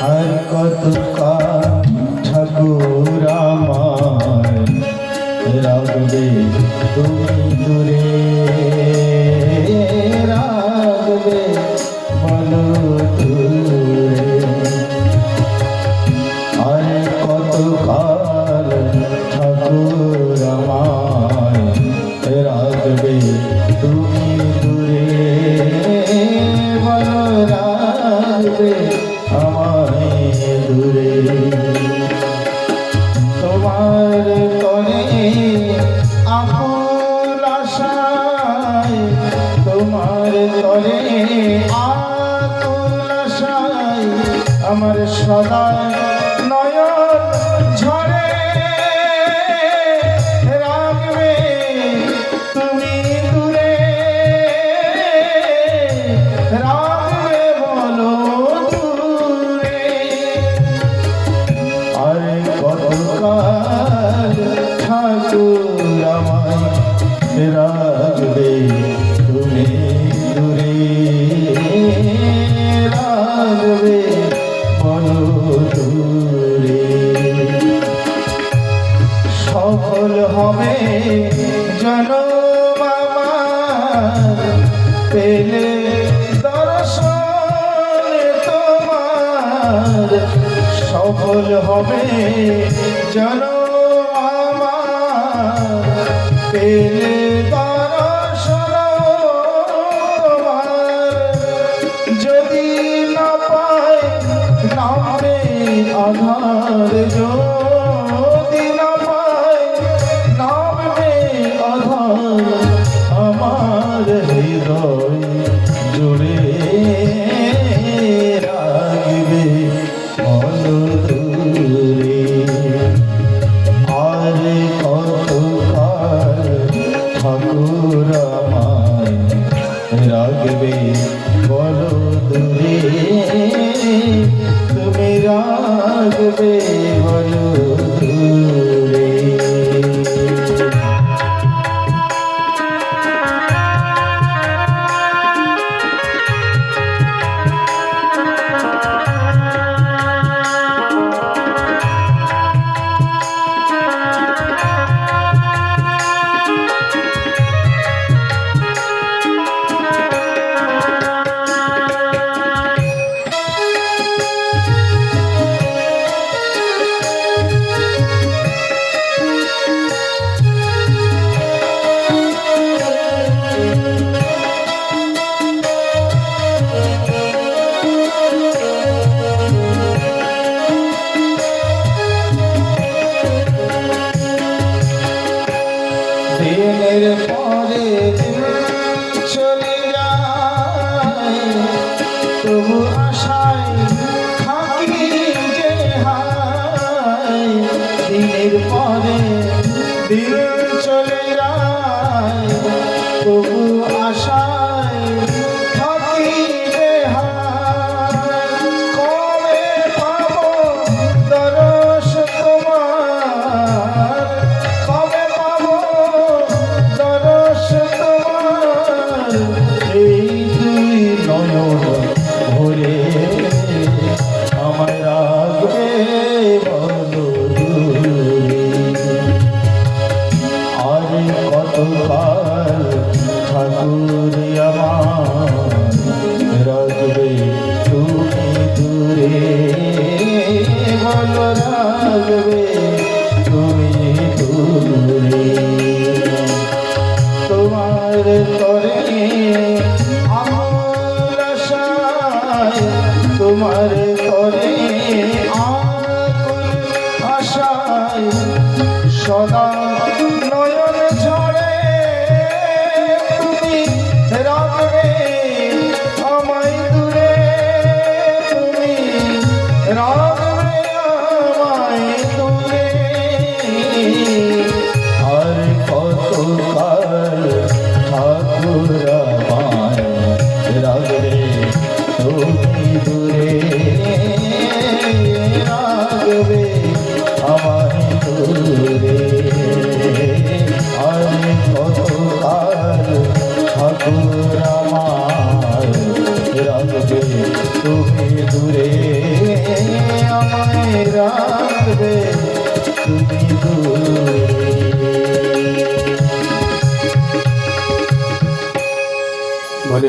আর কত ঠাকুর আমার রাখবে তুমি দূরে, রাখবে বলো দূরে। আর কত কাল ঠাকুর আমায় রাখবে তুমি দূরে, বলো রাখবে আমায় দূরে। তোমার তরে আকুল আশায়, তোমার তরে আকুল আশায় আমার সদা নয়ন ঝরে, রাখবে তুমি দূরে, রাখবে বলো দূরে। আর কতকাল ঠাকুর আমায় রাখবে তুমি দূরে, রাখবে বলো দূরে। সফল হবে জনম আমার পেলে দর্শন তোমার, সফল হবে জনম আমার পেলে দর্শন তোমার। যদি না পাই নামে আধার, যদি না পাই নামে আধার আমার হৃদয় জুড়ে, রাখবে বলো দূরে। আর কতকাল ঠাকুর আমায় রাখবে বলো দূরে, তুমি রাখবে বলো দূরে। দিনের পরে দিন চলে যায়, তবু আশায় থাকি যে হায়। দিনের পরে দিন চলে যায়, তবু আশায় থাকি যে হায়। কবে পাবো দরস তোমার, কবে পাবো দরস তোমার। এই দুই নয়ন ভরে আমায় রাখবে বলো দূরে। আর কতকাল ঠাকুর আমার রাখবে তুমি দূরে, বলো রাখবে তুমি দূরে। তোমার তরে আকুল আশায়, তোমার তরে আকুল আশায় সদা নয়ন ঝরে, তুমি রাখবে আমায় দূরে, তুমি রাখবে আমায় দূরে। আর কতকাল ঠাকুর আমায় রাখবে তুমি দূরে, রাখবে আমায় দূরে। রাখবে তুমি দূরে। বলে